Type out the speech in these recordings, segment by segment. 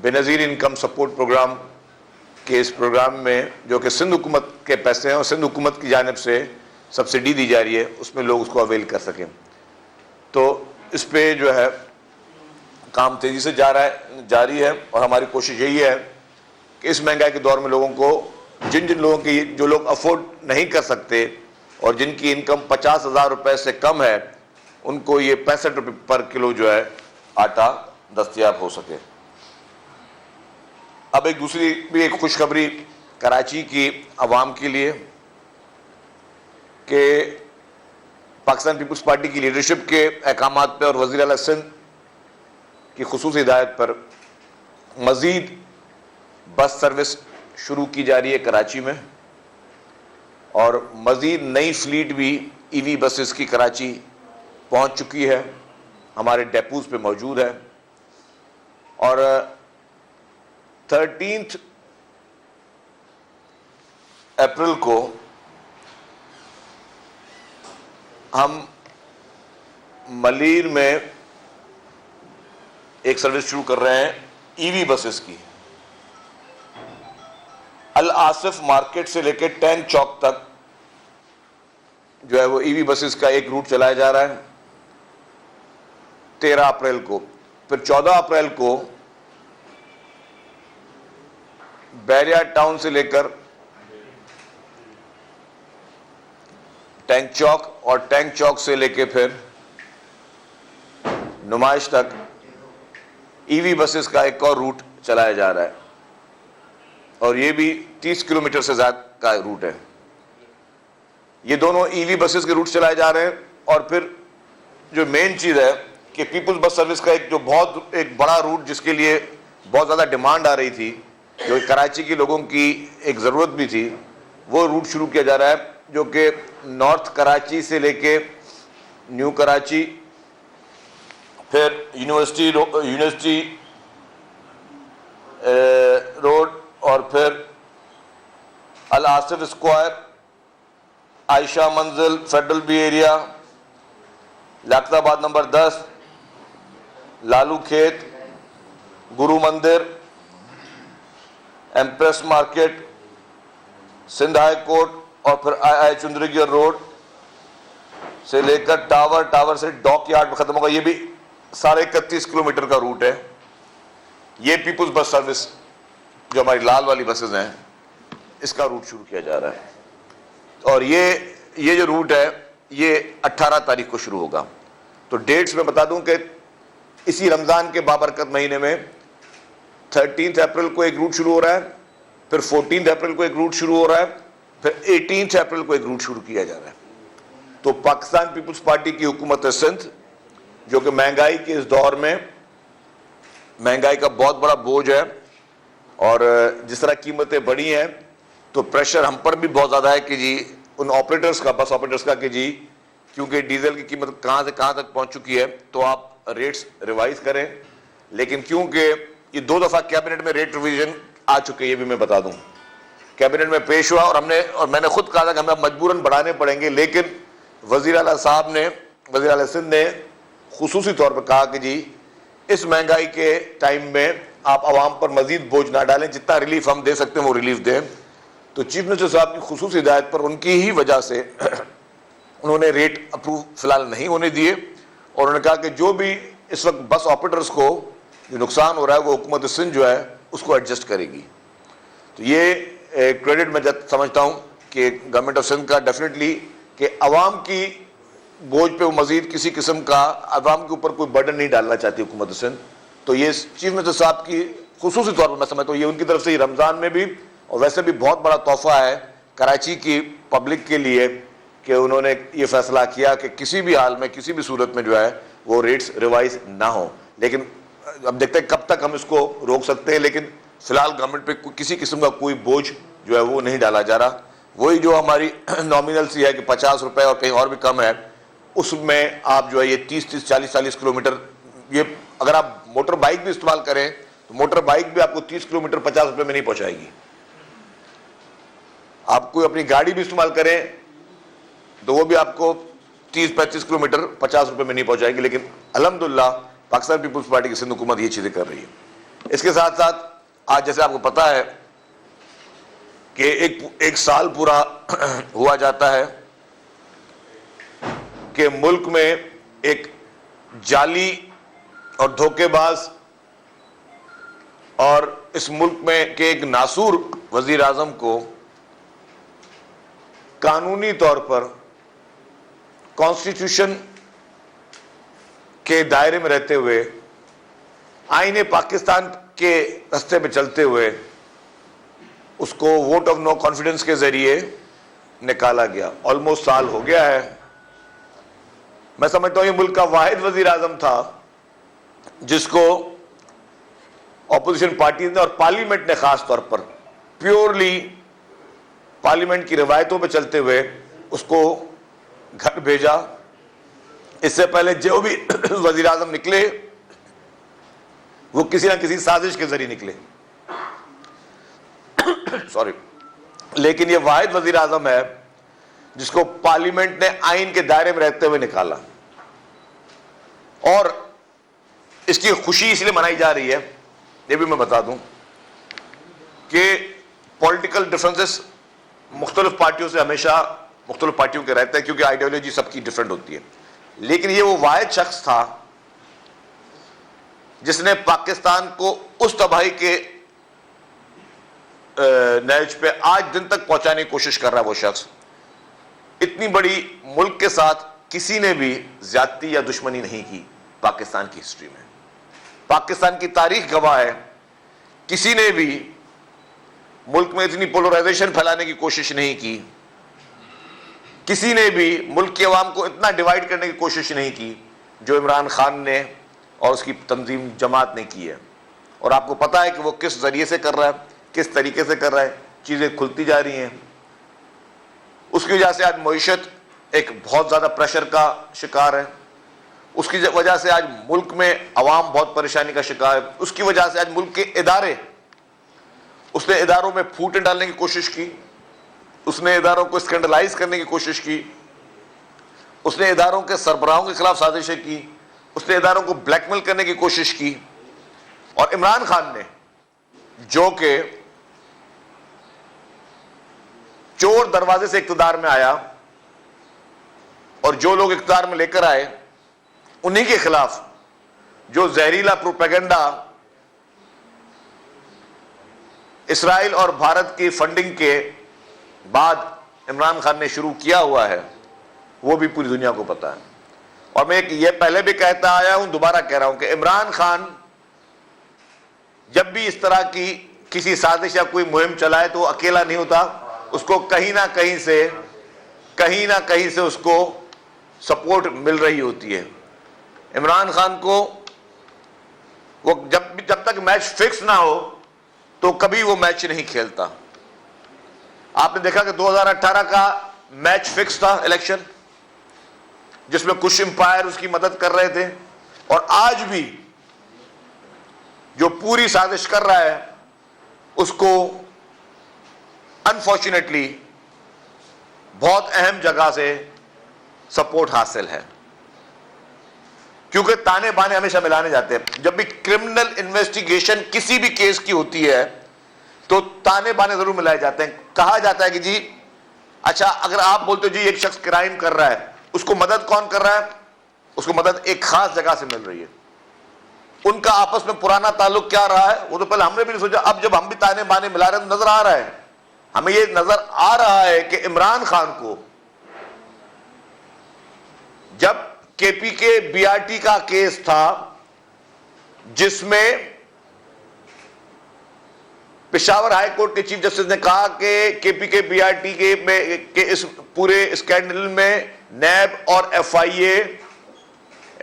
بے نظیر income support programme کے اس programme میں جو کہ سندھ حکومت کے پیسے ہیں اور سندھ حکومت کی جانب سے سبسڈی دی جا رہی ہے، اس میں لوگ اس کو اویل کر سکیں. تو اس پہ جو ہے کام تیزی سے جاری ہے، اور ہماری کوشش یہی ہے کہ اس مہنگائی کے دور میں لوگوں کو جن لوگوں کی جو لوگ افورڈ نہیں کر سکتے اور جن کی انکم 50,000 روپے سے کم ہے، ان کو یہ 65 روپے پر کلو جو ہے آٹا دستیاب ہو سکے. اب ایک دوسری بھی ایک خوشخبری کراچی کی عوام کے لیے کہ پاکستان پیپلز پارٹی کی لیڈرشپ کے احکامات پہ اور وزیر اعلیٰ سندھ کی خصوصی ہدایت پر مزید بس سروس شروع کی جا رہی ہے کراچی میں، اور مزید نئی فلیٹ بھی ای وی بسز کی کراچی پہنچ چکی ہے، ہمارے ڈیپوز پہ موجود ہے. اور 13 اپریل کو ہم ملیر میں ایک سروس شروع کر رہے ہیں ای وی بسز کی. الآصف مارکیٹ سے لے کے ٹینک چوک تک جو ہے وہ ای وی بسز کا ایک روٹ چلایا جا رہا ہے 13 اپریل کو. پھر 14 اپریل کو بیریا ٹاؤن سے لے کر ٹینک چوک اور ٹینک چوک سے لے کے پھر نمائش تک ای وی بسز کا ایک اور روٹ چلایا جا رہا ہے، اور یہ بھی 30 کلومیٹر سے زیادہ کا روٹ ہے. یہ دونوں ای وی بسز کے روٹ چلائے جا رہے ہیں. اور پھر جو مین چیز ہے کہ پیپلز بس سروس کا ایک جو بہت ایک بڑا روٹ جس کے لیے بہت زیادہ ڈیمانڈ آ رہی تھی، جو کراچی کے لوگوں کی ایک ضرورت بھی تھی، وہ روٹ شروع کیا جا رہا ہے، جو کہ نارتھ کراچی سے لے کے نیو کراچی، پھر یونیورسٹی روڈ، اور پھر الآصف اسکوائر، عائشہ منزل، فیڈرل بی ایریا، لیاقت آباد نمبر 10، لالو کھیت، گرو مندر، empress market, Sindh high court, اور پھر آئی چندرگیر روڈ سے لے کر ٹاور سے ڈاک یارڈ میں ختم ہوگا. یہ بھی 31.5 کلومیٹر کا روٹ ہے. یہ پیپلز بس سروس جو ہماری لال والی بسز ہیں، اس کا روٹ شروع کیا جا رہا ہے. اور یہ جو روٹ ہے یہ 18 تاریخ کو شروع ہوگا. تو ڈیٹس میں بتا دوں کہ اسی رمضان کے بابرکت مہینے میں 13 اپریل کو ایک روٹ شروع ہو رہا ہے، پھر 14 اپریل کو ایک روٹ شروع ہو رہا ہے، پھر 18 اپریل کو ایک روٹ شروع کیا جا رہا ہے. تو پاکستان پیپلز پارٹی کی حکومت سندھ جو کہ مہنگائی کے اس دور میں مہنگائی کا بہت بڑا بوجھ ہے، اور جس طرح قیمتیں بڑھی ہیں تو پریشر ہم پر بھی بہت زیادہ ہے کہ جی ان آپریٹرز کا، بس آپریٹرز کا، کہ جی کیونکہ ڈیزل کی قیمت کہاں سے کہاں تک پہنچ چکی ہے تو آپ ریٹس ریوائز کریں. لیکن کیونکہ یہ 2 دفعہ کیبنٹ میں ریٹ ریویژن آ چکے، یہ بھی میں بتا دوں، کیبنٹ میں پیش ہوا، اور میں نے خود کہا تھا کہ ہمیں مجبوراً بڑھانے پڑیں گے. لیکن وزیر اعلیٰ صاحب نے، وزیر اعلیٰ سندھ نے خصوصی طور پر کہا کہ جی اس مہنگائی کے ٹائم میں آپ عوام پر مزید بوجھ نہ ڈالیں، جتنا ریلیف ہم دے سکتے ہیں وہ ریلیف دیں. تو چیف منسٹر صاحب کی خصوصی ہدایت پر ان کی ہی وجہ سے انہوں نے ریٹ اپروو فی الحال نہیں ہونے دیے، اور انہوں نے کہا کہ جو بھی اس وقت بس آپریٹرز کو جو نقصان ہو رہا ہے وہ حکومت سندھ جو ہے اس کو ایڈجسٹ کرے گی. تو یہ کریڈٹ میں سمجھتا ہوں کہ گورنمنٹ آف سندھ کا ڈیفینیٹلی کہ عوام کی بوجھ پہ وہ مزید کسی قسم کا عوام کے اوپر کوئی برڈن نہیں ڈالنا چاہتی حکومت سندھ. تو یہ چیف منسٹر صاحب کی خصوصی طور پر میں سمجھتا ہوں یہ ان کی طرف سے رمضان میں بھی اور ویسے بھی بہت بڑا تحفہ ہے کراچی کی پبلک کے لیے کہ انہوں نے یہ فیصلہ کیا کہ کسی بھی حال میں کسی بھی صورت میں جو ہے وہ ریٹس ریوائز نہ ہوں. لیکن اب دیکھتے ہیں کب تک ہم اس کو روک سکتے ہیں، لیکن فی الحال گورنمنٹ پہ کسی قسم کا کوئی بوجھ جو ہے وہ نہیں ڈالا جا رہا. وہی جو ہماری نامینل سی ہے کہ 50 روپے اور کہیں اور بھی کم ہے، اس میں آپ جو ہے یہ 30 40 کلومیٹر، یہ اگر آپ موٹر بائک بھی استعمال کریں تو موٹر بائک بھی آپ کو 30 کلومیٹر 50 روپے میں نہیں پہنچائے گی. آپ کوئی اپنی گاڑی بھی استعمال کریں تو وہ بھی آپ کو 30-35 کلومیٹر 50 روپے میں نہیں پہنچائے گی. لیکن الحمدللہ پاکستان پیپلز پارٹی کی سندھ حکومت یہ چیزیں کر رہی ہے. اس کے ساتھ ساتھ آج جیسے آپ کو پتا ہے کہ ایک سال پورا ہوا جاتا ہے کہ ملک میں ایک جعلی اور دھوکے باز اور اس ملک میں کہ ایک ناسور وزیر اعظم کو قانونی طور پر کانسٹیٹیوشن کے دائرے میں رہتے ہوئے آئین پاکستان کے رستے پہ چلتے ہوئے اس کو ووٹ آف نو کانفیڈنس کے ذریعے نکالا گیا. آلموسٹ سال ہو گیا ہے. میں سمجھتا ہوں یہ ملک کا واحد وزیر اعظم تھا جس کو اپوزیشن پارٹیز نے اور پارلیمنٹ نے خاص طور پر پیورلی پارلیمنٹ کی روایتوں پہ چلتے ہوئے اس کو گھر بھیجا. اس سے پہلے جو بھی وزیر اعظم نکلے وہ کسی نہ کسی سازش کے ذریعے نکلے سوری، لیکن یہ واحد وزیر اعظم ہے جس کو پارلیمنٹ نے آئین کے دائرے میں رہتے ہوئے نکالا. اور اس کی خوشی اس لیے منائی جا رہی ہے، یہ بھی میں بتا دوں کہ پولیٹیکل ڈفرنسز مختلف پارٹیوں سے ہمیشہ مختلف پارٹیوں کے رہتے ہیں کیونکہ آئیڈیالوجی سب کی ڈفرنٹ ہوتی ہے، لیکن یہ وہ واحد شخص تھا جس نے پاکستان کو اس تباہی کے نہج پہ آج دن تک پہنچانے کی کوشش کر رہا ہے. وہ شخص اتنی بڑی ملک کے ساتھ کسی نے بھی زیادتی یا دشمنی نہیں کی پاکستان کی ہسٹری میں. پاکستان کی تاریخ گواہ ہے کسی نے بھی ملک میں اتنی پولرائزیشن پھیلانے کی کوشش نہیں کی، کسی نے بھی ملک کے عوام کو اتنا ڈیوائیڈ کرنے کی کوشش نہیں کی جو عمران خان نے اور اس کی تنظیم جماعت نے کی ہے. اور آپ کو پتا ہے کہ وہ کس ذریعے سے کر رہا ہے، کس طریقے سے کر رہا ہے. چیزیں کھلتی جا رہی ہیں. اس کی وجہ سے آج معیشت ایک بہت زیادہ پریشر کا شکار ہے. اس کی وجہ سے آج ملک میں عوام بہت پریشانی کا شکار ہے. اس کی وجہ سے آج ملک کے ادارے، اس نے اداروں میں پھوٹیں ڈالنے کی کوشش کی، اس نے اداروں کو اسکینڈلائز کرنے کی کوشش کی، اس نے اداروں کے سربراہوں کے خلاف سازشیں کی، اس نے اداروں کو بلیک میل کرنے کی کوشش کی. اور عمران خان نے جو کہ چور دروازے سے اقتدار میں آیا اور جو لوگ اقتدار میں لے کر آئے انہی کے خلاف جو زہریلا پروپیگنڈا اسرائیل اور بھارت کی فنڈنگ کے بعد عمران خان نے شروع کیا ہوا ہے وہ بھی پوری دنیا کو پتا ہے. اور میں یہ پہلے بھی کہتا آیا ہوں، دوبارہ کہہ رہا ہوں کہ عمران خان جب بھی اس طرح کی کسی سازش یا کوئی مہم چلائے تو وہ اکیلا نہیں ہوتا، اس کو کہیں نہ کہیں سے اس کو سپورٹ مل رہی ہوتی ہے. عمران خان کو وہ جب تک میچ فکس نہ ہو تو کبھی وہ میچ نہیں کھیلتا. آپ نے دیکھا کہ 2018 کا میچ فکس تھا الیکشن، جس میں کچھ امپائر اس کی مدد کر رہے تھے، اور آج بھی جو پوری سازش کر رہا ہے اس کو انفارچونیٹلی بہت اہم جگہ سے سپورٹ حاصل ہے. کیونکہ تانے بانے ہمیشہ ملانے جاتے ہیں. جب بھی کرمنل انویسٹیگیشن کسی بھی کیس کی ہوتی ہے تو تانے بانے ضرور ملائے جاتے ہیں. کہا جاتا ہے کہ جی اچھا اگر آپ بولتے ہو جی ایک شخص کرائم کر رہا ہے، اس کو مدد کون کر رہا ہے؟ اس کو مدد ایک خاص جگہ سے مل رہی ہے. ان کا آپس میں پرانا تعلق کیا رہا ہے وہ تو پہلے ہم نے بھی نہیں سوچا. اب جب ہم بھی تانے بانے ملا رہے ہیں تو نظر آ رہا ہے، ہمیں یہ نظر آ رہا ہے کہ عمران خان کو جب کے P K B R T کا کیس تھا جس میں پشاور ہائی کورٹ کے چیف جسٹس نے کہا کہ K P K B R T کے اس پورے اسکینڈل میں نیب اور F I A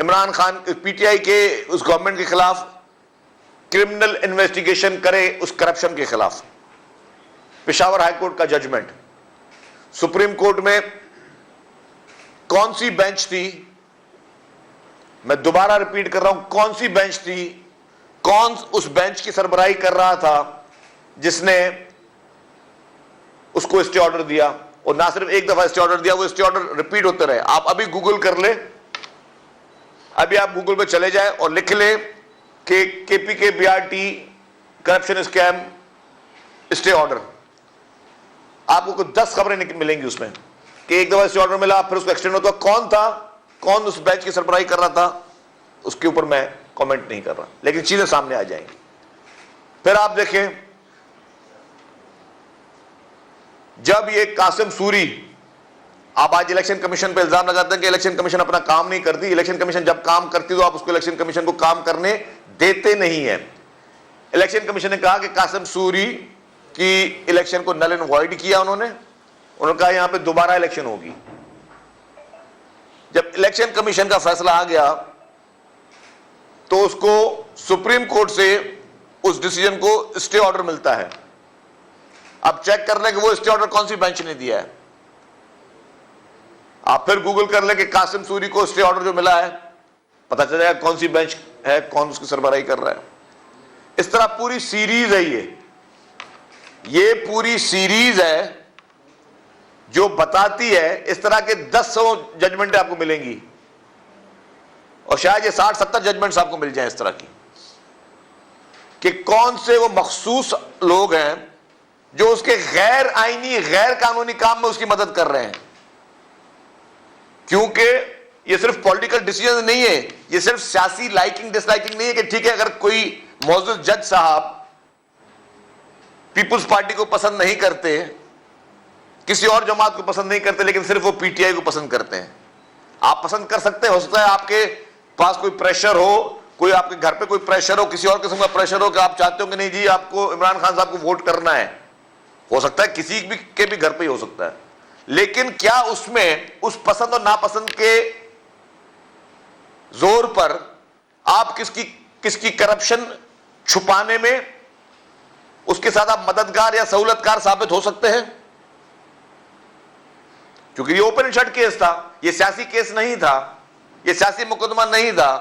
Imran Khan P T I کے اس گورنمنٹ کے خلاف کرمنل انویسٹیگیشن کرے اس کرپشن کے خلاف. پشاور ہائی کورٹ کا ججمنٹ. سپریم کورٹ میں کون سی بینچ تھی، میں دوبارہ ریپیٹ کر رہا ہوں، کون سی بینچ تھی، کون اس بینچ کی سربراہی کر رہا تھا جس نے اس کو اسٹے آرڈر دیا؟ اور نہ صرف ایک دفعہ اسٹے آرڈر دیا، وہ اسٹے آرڈر ریپیٹ ہوتے رہے. آپ ابھی گوگل کر لیں، ابھی آپ گوگل پہ چلے جائیں اور لکھ لیں کہ K P K B R T corruption scheme stay order. آپ کو کوئی 10 خبریں ملیں گی اس میں کہ ایک دفعہ اسٹے آرڈر ملا پھر اس کو ایکسٹینڈ ہوتا. کون تھا, کون اس بینچ کی سربراہی کر رہا تھا, اس کے اوپر میں کامنٹ نہیں کر رہا, لیکن چیزیں سامنے آ جائیں گی. پھر آپ دیکھیں جب یہ قاسم سوری, آپ آج الیکشن کمیشن پہ الزام لگاتے ہیں کہ الیکشن کمیشن اپنا کام نہیں کرتی. الیکشن کمیشن جب کام کرتی تو آپ اس کو الیکشن کمیشن کو کام کرنے دیتے نہیں ہیں. الیکشن کمیشن نے کہا کہ قاسم سوری کی الیکشن کو نل اینڈ وائڈ کیا انہوں نے کہا یہاں پہ دوبارہ الیکشن ہوگی. جب الیکشن کمیشن کا فیصلہ آ گیا تو اس کو سپریم کورٹ سے اس ڈیسیجن کو اسٹے آرڈر ملتا ہے. اب چیک کر لیں کہ وہ اسٹے آرڈر کون سی بینچ نے دیا ہے. آپ پھر گوگل کر لیں کہ قاسم سوری کو اسٹے آرڈر جو ملا ہے, پتہ چل جائے گا کون سی بینچ ہے, کون اس کی سربراہی کر رہا ہے. اس طرح پوری سیریز ہے. یہ پوری سیریز ہے جو بتاتی ہے, اس طرح کے 100 ججمنٹیں آپ کو ملیں گی اور شاید یہ 60-70 ججمنٹس آپ کو مل جائیں اس طرح کی, کہ کون سے وہ مخصوص لوگ ہیں جو اس کے غیر آئینی غیر قانونی کام میں اس کی مدد کر رہے ہیں. کیونکہ یہ صرف پولیٹیکل ڈیسیجن نہیں ہے, یہ صرف سیاسی لائکنگ ڈس لائکنگ نہیں ہے کہ ٹھیک ہے اگر کوئی معزز جج صاحب پیپلز پارٹی کو پسند نہیں کرتے, کسی اور جماعت کو پسند نہیں کرتے, لیکن صرف وہ پی ٹی آئی کو پسند کرتے ہیں. آپ پسند کر سکتے ہیں, ہو سکتا ہے آپ کے پاس کوئی پریشر ہو, کوئی آپ کے گھر پہ کوئی پریشر ہو, کسی اور قسم کا پریشر ہو کہ آپ چاہتے ہو کہ نہیں جی آپ کو عمران خان صاحب کو ووٹ کرنا ہے. ہو سکتا ہے کسی کے بھی گھر پہ ہی ہو سکتا ہے, لیکن کیا اس میں اس پسند اور ناپسند کے زور پر آپ کس کی کرپشن چھپانے میں اس کے ساتھ آپ مددگار یا سہولتکار ثابت ہو سکتے ہیں؟ کیونکہ یہ اوپن اینڈ شٹ کیس تھا, یہ سیاسی کیس نہیں تھا, یہ سیاسی مقدمہ نہیں تھا.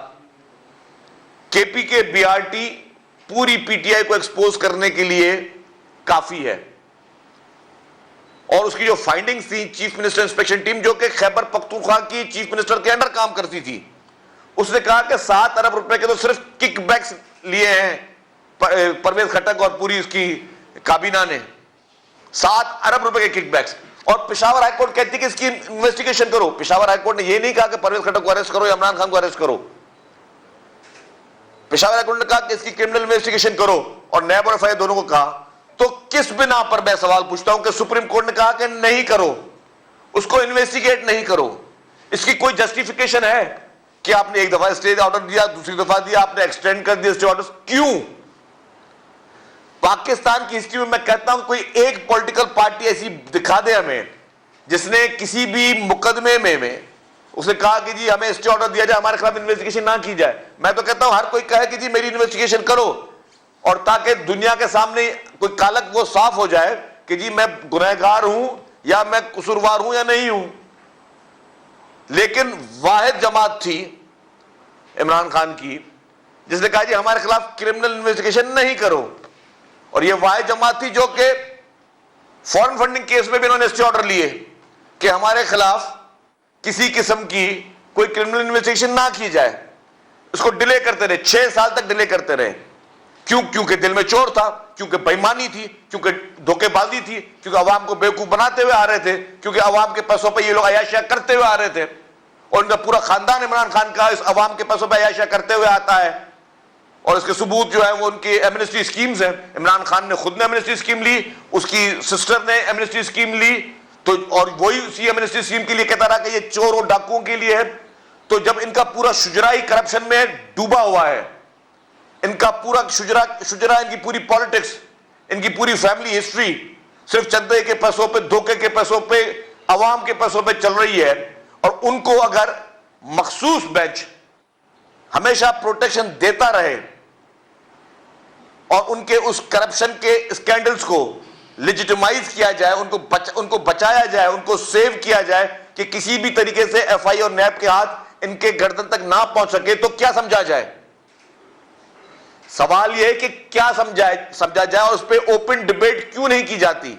کے P K B R T پوری پی ٹی آئی کو ایکسپوز کرنے کے لیے کافی ہے. اور اس کی جو فائنڈنگز تھی, چیف منسٹر انسپیکشن ٹیم جو کہ خیبر پختونخوا کی چیف منسٹر کے انڈر کام کرتی تھی, اس نے کہا کہ 7 ارب روپے کے تو صرف کک بیکس لیے ہیں پرویز خٹک اور پوری اس کی کابینہ نے. 7 ارب روپے کے کک بیکس. اور پشاور ہائی کورٹ کہتی کہ اس کی انویسٹیگیشن کرو. پشاور ہائی کورٹ نے یہ نہیں کہا کہ پرویز خٹک کو اریسٹ کرو یا عمران خان کو اریسٹ کرو. پشاور ہائی کورٹ نے کہا کہ اس کی کرمنل انویسٹیگیشن کرو, اور نیب اور ایف آئی اے دونوں کو کہا. تو کس بنا پر میں سوال پوچھتا ہوں کہ سپریم کورٹ نے کہا کہ نہیں کرو, اس کو انویسٹیگیٹ نہیں کرو, اس کی کوئی جسٹیفیکیشن ہے کہ آپ نے ایک دفعہ اسٹے آرڈر دیا, دوسری دفعہ دیا آپ نے ایکسٹینڈ کر دیا اسٹے آرڈر, کیوں؟ پاکستان کی ہسٹری میں کہتا ہوں کوئی ایک پولیٹیکل پارٹی ایسی دکھا دے ہمیں جس نے کسی بھی مقدمے میں اس نے کہا کہ جی ہمیں اسٹے آرڈر دیا جائے, ہمارے خلاف انویسٹیگیشن نہ کی جائے. میں تو کہتا ہوں ہر کوئی کہے کہ جی میری انویسٹیگیشن کرو, اور تاکہ دنیا کے سامنے کوئی کالک وہ صاف ہو جائے کہ جی میں گنہگار ہوں یا میں قصوروار ہوں یا نہیں ہوں. لیکن واحد جماعت تھی عمران خان کی جس نے کہا جی ہمارے خلاف کرمنل انویسٹیگیشن نہیں کرو, اور یہ واحد جماعت تھی جو کہ فورن فنڈنگ کیس میں بھی انہوں نے اسٹے آرڈر لیے کہ ہمارے خلاف کسی قسم کی کوئی کرمنل انویسٹیگیشن نہ کی جائے. اس کو ڈیلے کرتے رہے, 6 سال تک ڈیلے کرتے رہے. کیونکہ دل میں چور تھا, کیونکہ بےایمانی تھی, کیونکہ دھوکے بازی تھی, کیونکہ عوام کو بیوقوف بناتے ہوئے آ رہے تھے, کیونکہ عوام کے پیسوں پہ یہ لوگ عیاشیاں کرتے ہوئے آ رہے تھے. اور ان کا پورا خاندان عمران خان کا اس عوام کے پیسوں پہ عیاشیاں کرتے ہوئے آتا ہے, اور اس کے ثبوت جو ہے وہ ان کی ایمنسٹی اسکیمز ہیں. عمران خان نے خود نے ایمنسٹی اسکیم لی, اس کی سسٹر نے ایمنسٹی اسکیم لی, تو اور وہی اسی ایمنسٹی اسکیم کے لیے کہتا رہا کہ یہ چور اور ڈاکوؤں کے لیے ہے. تو جب ان کا پورا شجرائی کرپشن میں ڈوبا ہوا ہے, ان کا پورا شجرا ان کی پوری پالیٹکس, ان کی پوری فیملی ہسٹری صرف چندے کے پیسوں پہ, دھوکے کے پیسوں پہ, عوام کے پیسوں پہ چل رہی ہے, اور ان کو اگر مخصوص بینچ ہمیشہ پروٹیکشن دیتا رہے اور ان کے اس کرپشن کے اسکینڈلز کو لیجیٹمائز کیا جائے, ان کو بچایا جائے, ان کو سیو کیا جائے کہ کسی بھی طریقے سے ایف آئی اور نیب کے ہاتھ ان کے گردن تک نہ پہنچ سکے, تو کیا سمجھا جائے؟ سوال یہ ہے کہ کیا سمجھا جائے, اور اس پہ اوپن ڈیبیٹ کیوں نہیں کی جاتی؟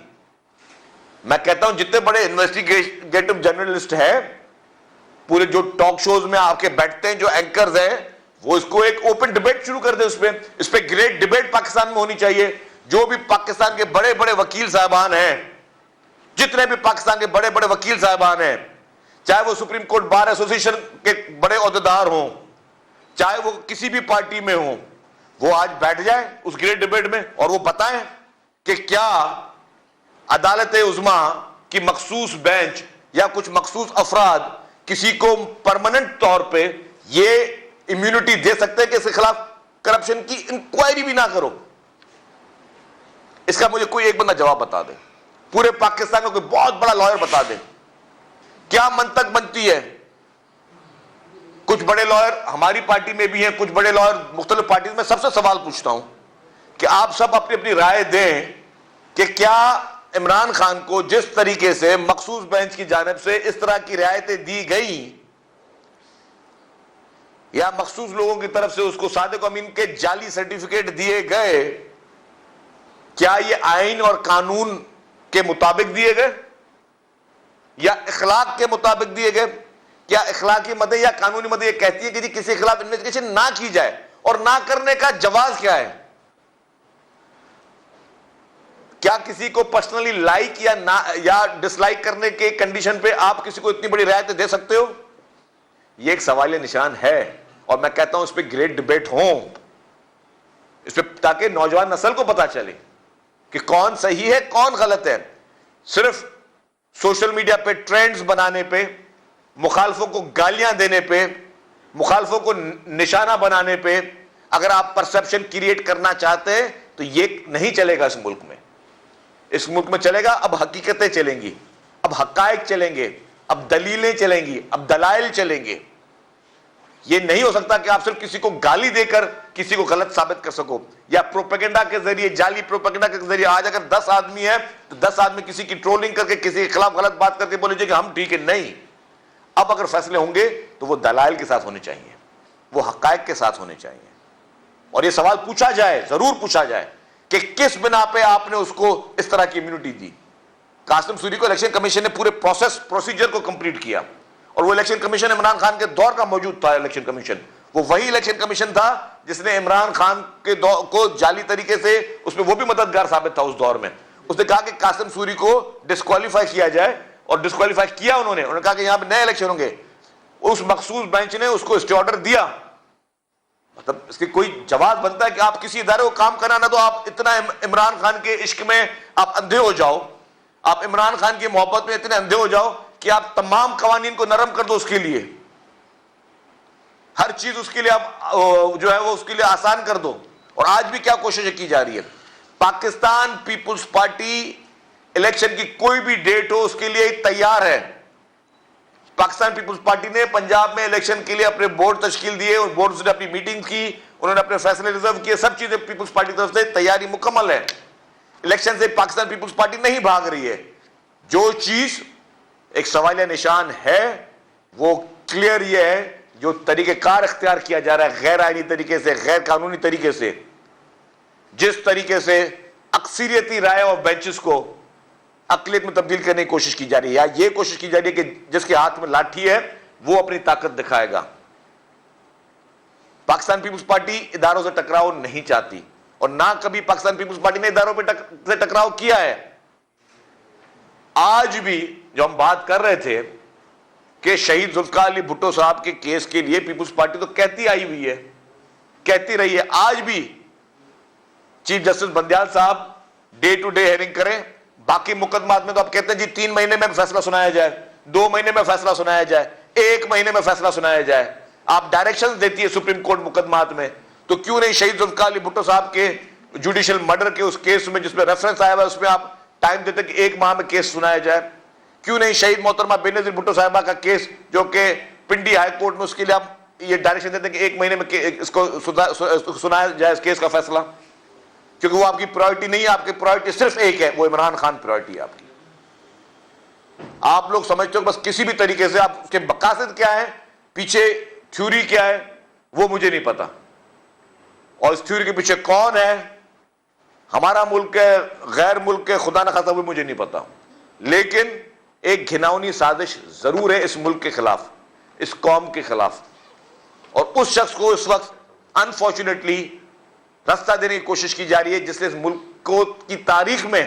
میں کہتا ہوں جتنے بڑے انویسٹیگیٹو جرنلسٹ ہیں, پورے جو ٹاک شوز میں آ کے بیٹھتے ہیں, جو اینکرز ہیں, وہ اس کو ایک اوپن ڈبیٹ شروع کر دے, اس پہ گریٹ ڈبیٹ پاکستان میں ہونی چاہیے. جو بھی پاکستان کے بڑے بڑے وکیل صاحبان ہیں, جتنے بھی پاکستان کے بڑے بڑے وکیل صاحبان ہیں, چاہے وہ سپریم کورٹ بار ایسوسیشن کے بڑے عہدیدار ہوں, چاہے وہ کسی بھی پارٹی میں ہوں, وہ آج بیٹھ جائیں اس گریٹ ڈبیٹ میں اور وہ بتائیں کہ کیا عدالت عظمیٰ کی مخصوص بینچ یا کچھ مخصوص افراد کسی کو پرماننٹ طور پہ یہ امیونٹی دے سکتے ہیں کہ اس کے خلاف کرپشن کی انکوائری بھی نہ کرو. اس کا مجھے کوئی ایک بندہ جواب بتا دے, پورے پاکستان کا کوئی بہت بڑا لائر بتا دے. کیا منطق بنتی ہے؟ کچھ بڑے لائر ہماری پارٹی میں بھی ہیں, کچھ بڑے لائر مختلف پارٹیز میں. سب سے سوال پوچھتا ہوں کہ آپ سب اپنی اپنی رائے دیں کہ کیا عمران خان کو جس طریقے سے مخصوص بینچ کی جانب سے اس طرح کی رعایتیں دی گئیں یا مخصوص لوگوں کی طرف سے اس کو صادق امین کے جعلی سرٹیفکیٹ دیے گئے, کیا یہ آئین اور قانون کے مطابق دیے گئے یا اخلاق کے مطابق دیے گئے؟ کیا اخلاقی مدد یا قانونی مدد یہ کہتی ہے کہ جی کسی کے خلاف انویسٹیگیشن نہ کی جائے, اور نہ کرنے کا جواز کیا ہے؟ کیا کسی کو پرسنلی لائک یا ڈس لائک کرنے کے کنڈیشن پہ آپ کسی کو اتنی بڑی رعایت دے سکتے ہو؟ یہ ایک سوالیہ نشان ہے, اور میں کہتا ہوں اس پہ گریٹ ڈبیٹ ہوں, اس پہ تاکہ نوجوان نسل کو پتا چلے کہ کون صحیح ہے کون غلط ہے. صرف سوشل میڈیا پہ ٹرینڈز بنانے پہ, مخالفوں کو گالیاں دینے پہ, مخالفوں کو نشانہ بنانے پہ اگر آپ پرسپشن کریٹ کرنا چاہتے ہیں تو یہ نہیں چلے گا اس ملک میں. اس ملک میں چلے گا اب حقیقتیں چلیں گی, اب حقائق چلیں گے, اب دلیلیں چلیں گی, اب دلائل چلیں گے. یہ نہیں ہو سکتا کہ آپ صرف کسی کو گالی دے کر کسی کو غلط ثابت کر سکو, یا پروپیگنڈا کے ذریعے, جعلی پروپیگنڈا کے ذریعے. آج اگر 10 آدمی ہے تو 10 آدمی کسی کی ٹرولنگ کر کے کسی کے خلاف غلط بات کر کے بولے کہ ہم ٹھیک ہے. نہیں, اب اگر فیصلے ہوں گے تو وہ دلائل کے ساتھ ہونے چاہیے, وہ حقائق کے ساتھ ہونے چاہیے, اور یہ سوال پوچھا جائے, ضرور پوچھا جائے کہ کس بنا پہ آپ نے اس کو اس طرح کی امیونٹی دی. قاسم سوری کو الیکشن کمیشن نے پورے پروسیجر کو کمپلیٹ کیا, اور وہ الیکشن کمیشن عمران خان کے دور کا موجود تھا. الیکشن کمیشن وہ وہی الیکشن کمیشن تھا جس نے عمران خان کے کو جعلی طریقے سے, اس میں وہ بھی مددگار ثابت تھا اس دور میں. اس نے کہا کہ قاسم سوری کو ڈسکوالیفائی کیا جائے, اور ڈسکوالیفائی کیا انہوں نے کہا کہ یہاں پہ نئے الیکشن ہوں گے. اس مخصوص بینچ نے اس کو اسٹے آرڈر دیا. مطلب اس کی کوئی جواز بنتا ہے کہ آپ کسی ادارے کو کام کرانا تو آپ اتنا عمران خان کے عشق میں آپ اندھے ہو جاؤ, آپ عمران خان کی محبت میں اتنے اندھے ہو جاؤ کہ آپ تمام قوانین کو نرم کر دو اس کے لیے, ہر چیز اس کے لیے آپ جو ہے وہ اس کے لیے آسان کر دو. اور آج بھی کیا کوششیں کی جا رہی ہے. پاکستان پیپلز پارٹی الیکشن کی کوئی بھی ڈیٹ ہو اس کے لیے تیار ہے. پاکستان پیپلز پارٹی نے پنجاب میں الیکشن کے لیے اپنے بورڈ تشکیل دیے, اور بورڈ نے اپنی میٹنگ کی, انہوں نے اپنے فیصلے ریزرو کیے, سب چیزیں پیپلز پارٹی کی طرف سے تیاری مکمل ہے. الیکشن سے پاکستان پیپلز پارٹی نہیں بھاگ رہی ہے. جو چیز ایک سوالیہ نشان ہے وہ کلیئر یہ ہے, جو طریقہ کار اختیار کیا جا رہا ہے غیر آئینی طریقے سے, غیر قانونی طریقے سے, جس طریقے سے اکثریتی رائے اور بینچز کو اقلیت میں تبدیل کرنے کی کوشش کی جا رہی ہے, یا یہ کوشش کی جا رہی ہے کہ جس کے ہاتھ میں لاٹھی ہے وہ اپنی طاقت دکھائے گا. پاکستان پیپلز پارٹی اداروں سے ٹکراؤ نہیں چاہتی, اور نہ کبھی پاکستان پیپلز پارٹی نے اداروں سے ٹکراؤ کیا ہے. آج بھی جو ہم بات کر رہے تھے کہ شہید ذوالفقار علی بھٹو صاحب کے کیس کے لیے پیپلز پارٹی تو کہتی آئی ہوئی ہے, کہتی رہی ہے. آج بھی چیف جسٹس بندیال صاحب ڈے ٹو ڈے ہیئرنگ کریں. باقی مقدمات میں تو آپ کہتے ہیں جی 3 مہینے میں فیصلہ سنایا جائے, 2 مہینے میں فیصلہ سنایا جائے, 1 مہینے میں فیصلہ سنایا جائے. آپ ڈائریکشن دیتی ہے سپریم کورٹ مقدمات میں, تو کیوں نہیں شہید ذوالفقار علی بھٹو صاحب کے جوڈیشل مرڈر کے اس کیس میں جس میں ریفرنس آیا ہوا ہے اس میں آپ ٹائم دیتے کہ 1 ماہ میں کیس سنایا جائے؟ کیوں نہیں شہید محترمہ بینظیر بھٹو صاحبہ کا کیس جو کہ پنڈی ہائی کورٹ میں, اس کے لیے آپ یہ ڈائریکشن دیتے ہیں کہ 1 مہینے میں اس کو سنایا جائے اس کیس کا فیصلہ, کیونکہ وہ آپ کی پرائورٹی نہیں ہے. آپ کی پرائورٹی صرف ایک ہے, وہ عمران خان پرائورٹی ہے آپ کی. آپ لوگ سمجھتے ہو بس کسی بھی طریقے سے, آپ کے مقاصد کیا ہے, پیچھے تھیوری کیا ہے وہ مجھے نہیں پتا, اور اس تھیوری کے پیچھے کون ہے, ہمارا ملک ہے غیر ملک ہے خدا نہ خواستہ وہ مجھے نہیں پتا. لیکن ایک گھناؤنی سازش ضرور ہے اس ملک کے خلاف, اس قوم کے خلاف, اور اس شخص کو اس وقت انفارچونیٹلی راستہ دینے کی کوشش کی جا رہی ہے جس نے اس ملک کی تاریخ میں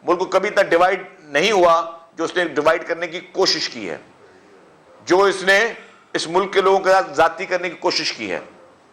ملک کو کبھی تک ڈیوائیڈ نہیں ہوا جو اس نے ڈیوائیڈ کرنے کی کوشش کی ہے، جو اس نے اس ملک کے لوگوں کے ساتھ ذاتی کرنے کی کوشش کی ہے.